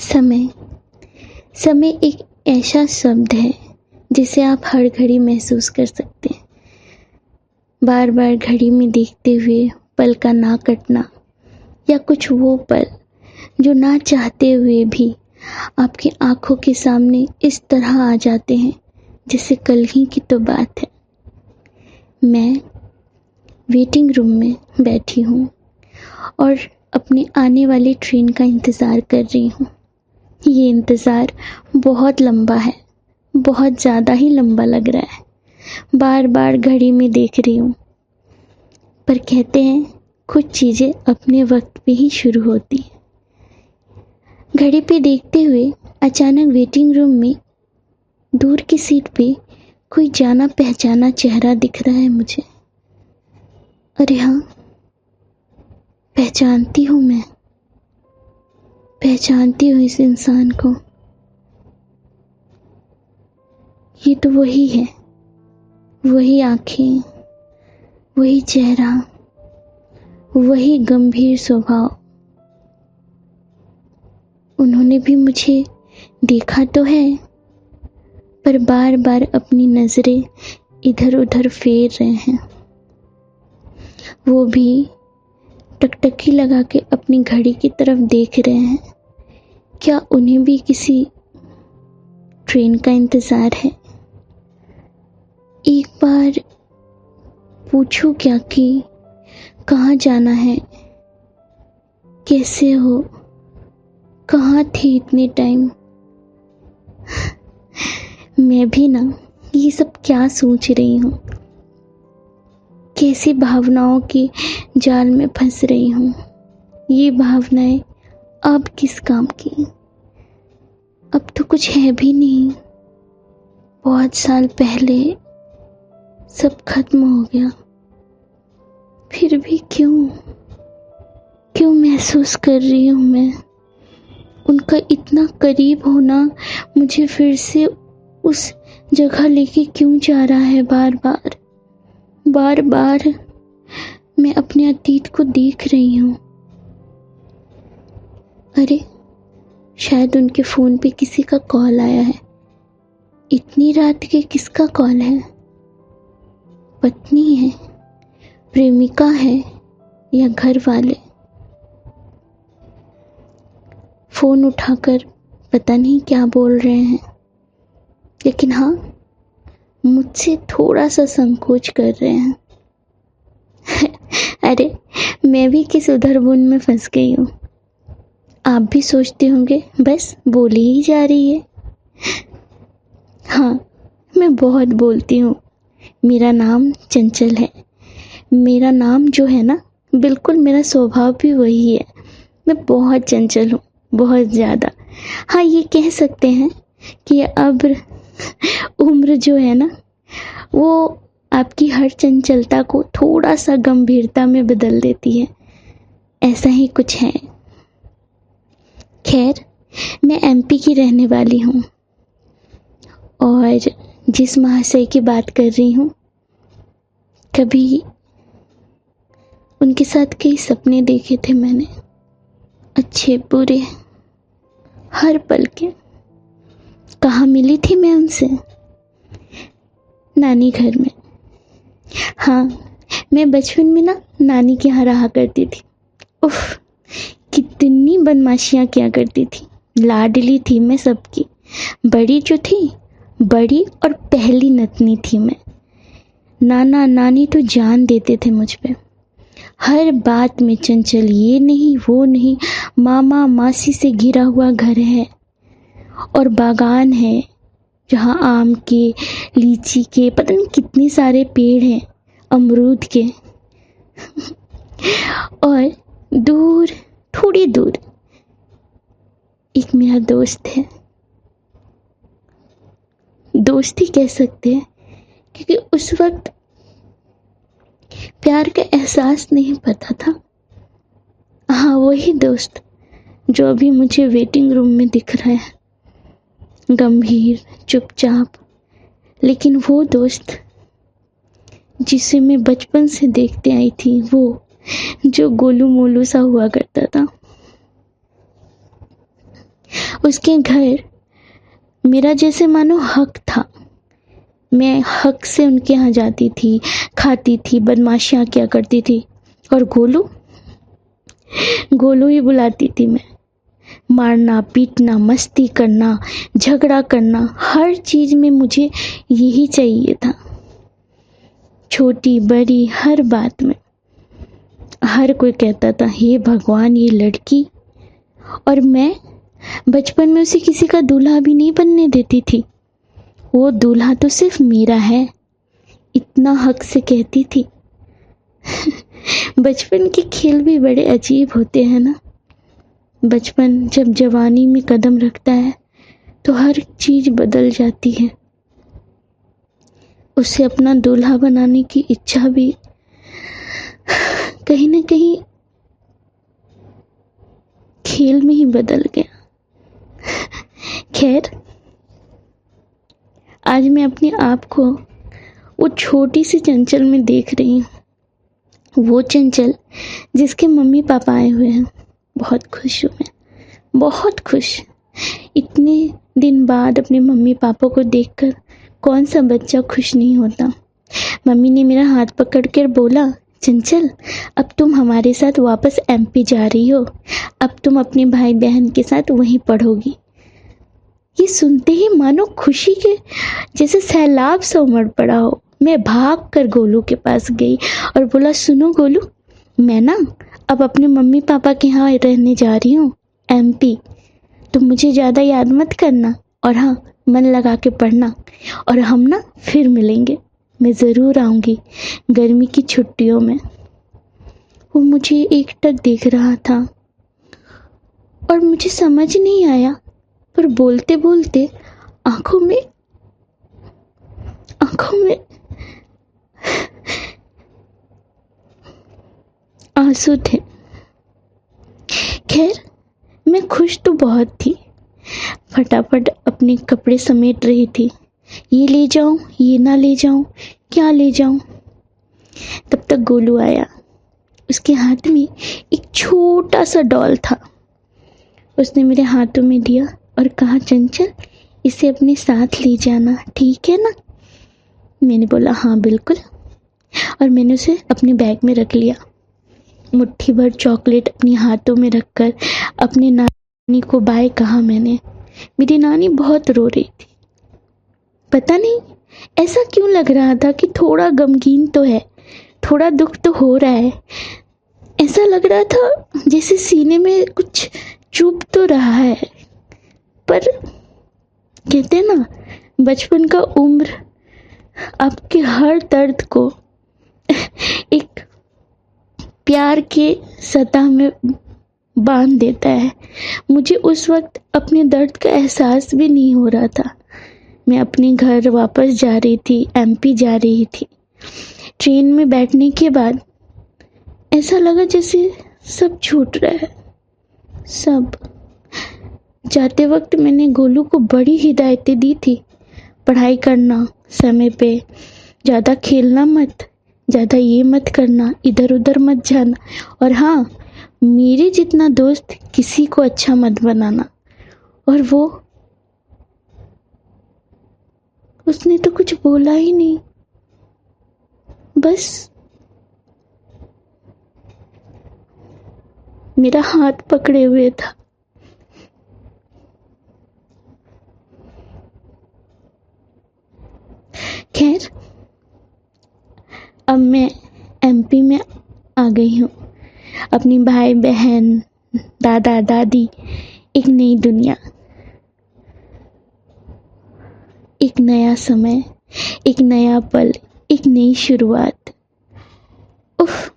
समय समय एक ऐसा शब्द है जिसे आप हर घड़ी महसूस कर सकते हैं। बार बार घड़ी में देखते हुए पल का ना कटना, या कुछ वो पल जो ना चाहते हुए भी आपकी आंखों के सामने इस तरह आ जाते हैं जैसे कल ही की तो बात है। मैं वेटिंग रूम में बैठी हूँ और अपनी आने वाली ट्रेन का इंतज़ार कर रही हूँ। ये इंतज़ार बहुत लंबा है, बहुत ज़्यादा ही लंबा लग रहा है। बार बार घड़ी में देख रही हूँ, पर कहते हैं कुछ चीज़ें अपने वक्त पे ही शुरू होती हैं। घड़ी पे देखते हुए अचानक वेटिंग रूम में दूर की सीट पे कोई जाना पहचाना चेहरा दिख रहा है मुझे। अरे हाँ, पहचानती हूँ मैं, पहचानती हूँ इस इंसान को। ये तो वही है, वही आंखें, वही चेहरा, वही गंभीर स्वभाव। उन्होंने भी मुझे देखा तो है, पर बार बार अपनी नजरें इधर उधर फेर रहे हैं। वो भी टकटकी लगा के अपनी घड़ी की तरफ देख रहे हैं। क्या उन्हें भी किसी ट्रेन का इंतज़ार है? एक बार पूछूं क्या कि कहाँ जाना है, कैसे हो, कहाँ थी इतने टाइम? मैं भी ना ये सब क्या सोच रही हूँ, कैसी भावनाओं के जाल में फंस रही हूँ। ये भावनाएं अब किस काम की? अब तो कुछ है भी नहीं। बहुत साल पहले सब खत्म हो गया, फिर भी क्यों महसूस कर रही हूँ मैं? उनका इतना करीब होना मुझे फिर से उस जगह लेके क्यों जा रहा है? बार बार मैं अपने अतीत को देख रही हूँ। अरे, शायद उनके फोन पे किसी का कॉल आया है। इतनी रात के किसका कॉल है? पत्नी है, प्रेमिका है, या घर वाले? फोन उठाकर पता नहीं क्या बोल रहे हैं, लेकिन हाँ, मुझसे थोड़ा सा संकोच कर रहे हैं। अरे, मैं भी किस उधर बुन में फंस गई हूँ। आप भी सोचते होंगे बस बोली ही जा रही है। हाँ, मैं बहुत बोलती हूँ। मेरा नाम चंचल है। मेरा नाम जो है ना, बिल्कुल मेरा स्वभाव भी वही है। मैं बहुत चंचल हूँ, बहुत ज़्यादा। हाँ, ये कह सकते हैं कि अब उम्र जो है ना, वो आपकी हर चंचलता को थोड़ा सा गंभीरता में बदल देती है। ऐसा ही कुछ है। खैर, मैं एमपी की रहने वाली हूँ और जिस महाशय की बात कर रही हूँ, कभी उनके साथ कई सपने देखे थे मैंने, अच्छे बुरे, हर पल के। कहाँ मिली थी मैं उनसे? नानी घर में। हाँ, मैं बचपन में ना नानी के यहाँ रहा करती थी। उफ, कितनी बदमाशियाँ किया करती थी। लाडली थी मैं सबकी। बड़ी जो थी, बड़ी और पहली नतनी थी मैं। नाना नानी तो जान देते थे मुझ पे। हर बात में चंचल, ये नहीं वो नहीं। मामा मासी से घिरा हुआ घर है और बागान है जहाँ आम के, लीची के, पता नहीं कितने सारे पेड़ हैं, अमरूद के। और दूर, थोड़ी दूर एक मेरा दोस्त है। दोस्ती कह सकते हैं, क्योंकि उस वक्त प्यार का एहसास नहीं पता था। हाँ, वही दोस्त जो अभी मुझे वेटिंग रूम में दिख रहा है, गंभीर, चुपचाप। लेकिन वो दोस्त जिसे मैं बचपन से देखते आई थी, वो जो गोलू मोलू सा हुआ करता था, उसके घर मेरा जैसे मानो हक था। मैं हक से उनके यहाँ जाती थी, खाती थी, बदमाशियाँ किया करती थी। और गोलू गोलू ही बुलाती थी मैं। मारना, पीटना, मस्ती करना, झगड़ा करना, हर चीज़ में मुझे यही चाहिए था। छोटी बड़ी हर बात में। हर कोई कहता था हे भगवान ये लड़की। और मैं बचपन में उसे किसी का दूल्हा भी नहीं बनने देती थी। वो दूल्हा तो सिर्फ मेरा है, इतना हक से कहती थी। बचपन के खेल भी बड़े अजीब होते हैं ना। बचपन जब जवानी में कदम रखता है तो हर चीज बदल जाती है। उसे अपना दूल्हा बनाने की इच्छा भी कहीं ना कहीं खेल में ही बदल गया। खैर, आज मैं अपने आप को वो छोटी सी चंचल में देख रही हूँ। वो चंचल जिसके मम्मी पापा आए हुए हैं। बहुत खुश हूँ मैं, बहुत खुश। इतने दिन बाद अपने मम्मी पापा को देखकर कौन सा बच्चा खुश नहीं होता। मम्मी ने मेरा हाथ पकड़कर बोला, चंचल अब तुम हमारे साथ वापस एमपी जा रही हो। अब तुम अपने भाई बहन के साथ वहीं पढ़ोगी। ये सुनते ही मानो खुशी के जैसे सैलाब सा उमड़ पड़ा हो। मैं भाग कर गोलू के पास गई और बोला, सुनो गोलू, मैं ना अब अपने मम्मी पापा के यहाँ रहने जा रही हूँ, एमपी। तुम मुझे ज़्यादा याद मत करना, और हाँ, मन लगा के पढ़ना, और हम ना फिर मिलेंगे। मैं ज़रूर आऊँगी गर्मी की छुट्टियों में। वो मुझे एकटक देख रहा था और मुझे समझ नहीं आया, पर बोलते बोलते आंखों में आंसू थे। खैर, मैं खुश तो बहुत थी। फटाफट अपने कपड़े समेट रही थी। ये ले जाऊं, ये ना ले जाऊं, क्या ले जाऊं। तब तक गोलू आया। उसके हाथ में एक छोटा सा डॉल था। उसने मेरे हाथों में दिया और कहा, चंचल इसे अपने साथ ले जाना, ठीक है ना। मैंने बोला हाँ बिल्कुल, और मैंने उसे अपने बैग में रख लिया। मुट्ठी भर चॉकलेट अपने हाथों में रखकर अपने नानी को बाय कहा मैंने। मेरी नानी बहुत रो रही थी। पता नहीं ऐसा क्यों लग रहा था कि थोड़ा गमगीन तो है, थोड़ा दुख तो हो रहा है। ऐसा लग रहा था जैसे सीने में कुछ चुभ तो रहा है। पर कहते हैं ना, बचपन का उम्र आपके हर दर्द को एक प्यार के सतह में बांध देता है। मुझे उस वक्त अपने दर्द का एहसास भी नहीं हो रहा था। मैं अपने घर वापस जा रही थी, एमपी जा रही थी। ट्रेन में बैठने के बाद ऐसा लगा जैसे सब छूट रहा है, सब। जाते वक्त मैंने गोलू को बड़ी हिदायतें दी थी। पढ़ाई करना समय पे, ज़्यादा खेलना मत, ज़्यादा ये मत करना, इधर उधर मत जाना, और हाँ, मेरे जितना दोस्त किसी को अच्छा मत बनाना। और वो उसने तो कुछ बोला ही नहीं, बस मेरा हाथ पकड़े हुए था। खैर, अब मैं एमपी में आ गई हूँ। अपनी भाई बहन, दादा दादी, एक नई दुनिया, एक नया समय, एक नया पल, एक नई शुरुआत। उफ,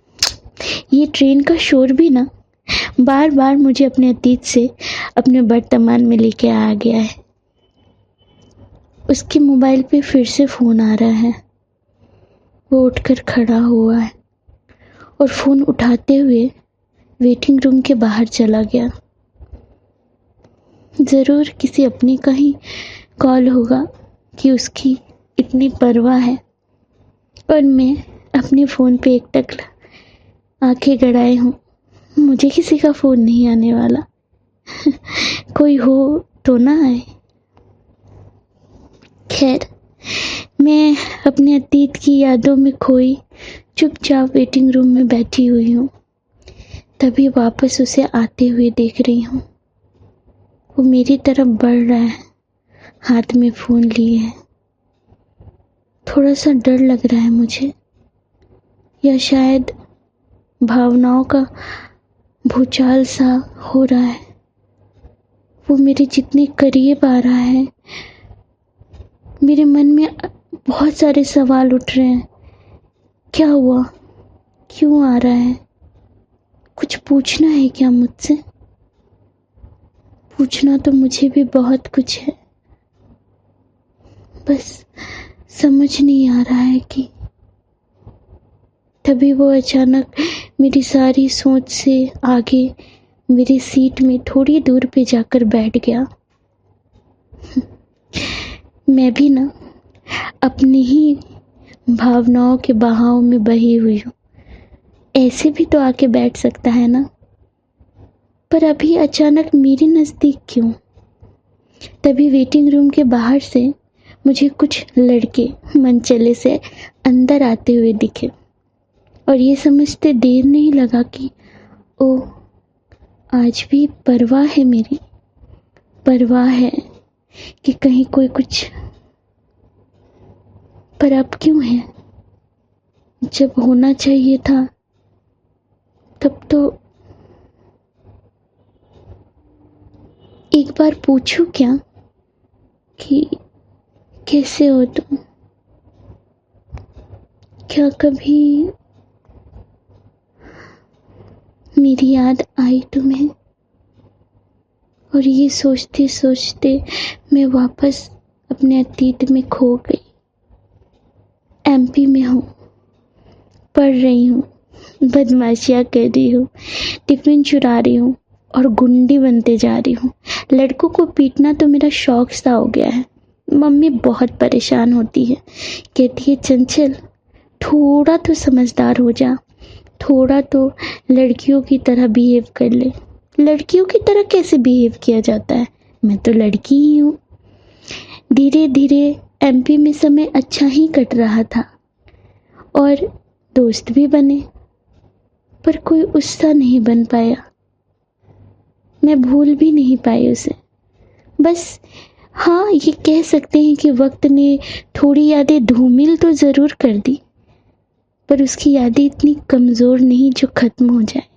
ये ट्रेन का शोर भी ना बार बार मुझे अपने अतीत से अपने वर्तमान में लेके आ गया है। उसके मोबाइल पे फिर से फ़ोन आ रहा है। वो उठकर खड़ा हुआ है और फ़ोन उठाते हुए वेटिंग रूम के बाहर चला गया। ज़रूर किसी अपने का ही कॉल होगा कि उसकी इतनी परवाह है। और मैं अपने फ़ोन पे एकटक आंखें गड़ाए हूँ। मुझे किसी का फ़ोन नहीं आने वाला। कोई हो तो ना आए। खैर, मैं अपने अतीत की यादों में खोई चुपचाप वेटिंग रूम में बैठी हुई हूँ। तभी वापस उसे आते हुए देख रही हूँ। वो मेरी तरफ बढ़ रहा है, हाथ में फ़ोन लिए है। थोड़ा सा डर लग रहा है मुझे, या शायद भावनाओं का भूचाल सा हो रहा है। वो मेरे जितने करीब आ रहा है, मेरे मन में बहुत सारे सवाल उठ रहे हैं। क्या हुआ? क्यों आ रहा है? कुछ पूछना है क्या मुझसे? पूछना तो मुझे भी बहुत कुछ है, बस समझ नहीं आ रहा है कि। तभी वो अचानक मेरी सारी सोच से आगे मेरी सीट में थोड़ी दूर पे जाकर बैठ गया। मैं भी ना अपनी ही भावनाओं के बहाव में बही हुई हूँ। ऐसे भी तो आके बैठ सकता है ना, पर अभी अचानक मेरे नज़दीक क्यों? तभी वेटिंग रूम के बाहर से मुझे कुछ लड़के मनचले से अंदर आते हुए दिखे, और ये समझते देर नहीं लगा कि ओ, आज भी परवाह है, मेरी परवाह है कि कहीं कोई कुछ। पर अब क्यों है? जब होना चाहिए था तब तो। एक बार पूछूं क्या कि कैसे हो तुम? क्या कभी मेरी याद आई तुम्हें? और ये सोचते सोचते मैं वापस अपने अतीत में खो गई। एमपी में हूँ, पढ़ रही हूँ, बदमाशियाँ कर रही हूँ, टिफिन चुरा रही हूँ और गुंडी बनते जा रही हूँ। लड़कों को पीटना तो मेरा शौक सा हो गया है। मम्मी बहुत परेशान होती है, कहती है चंचल थोड़ा तो समझदार हो जा, थोड़ा तो लड़कियों की तरह बिहेव कर ले। लड़कियों की तरह कैसे बिहेव किया जाता है? मैं तो लड़की ही हूँ। धीरे धीरे एमपी में समय अच्छा ही कट रहा था और दोस्त भी बने, पर कोई उससा नहीं बन पाया। मैं भूल भी नहीं पाई उसे। बस हाँ, ये कह सकते हैं कि वक्त ने थोड़ी यादें धूमिल तो ज़रूर कर दी, पर उसकी यादें इतनी कमज़ोर नहीं जो ख़त्म हो जाए।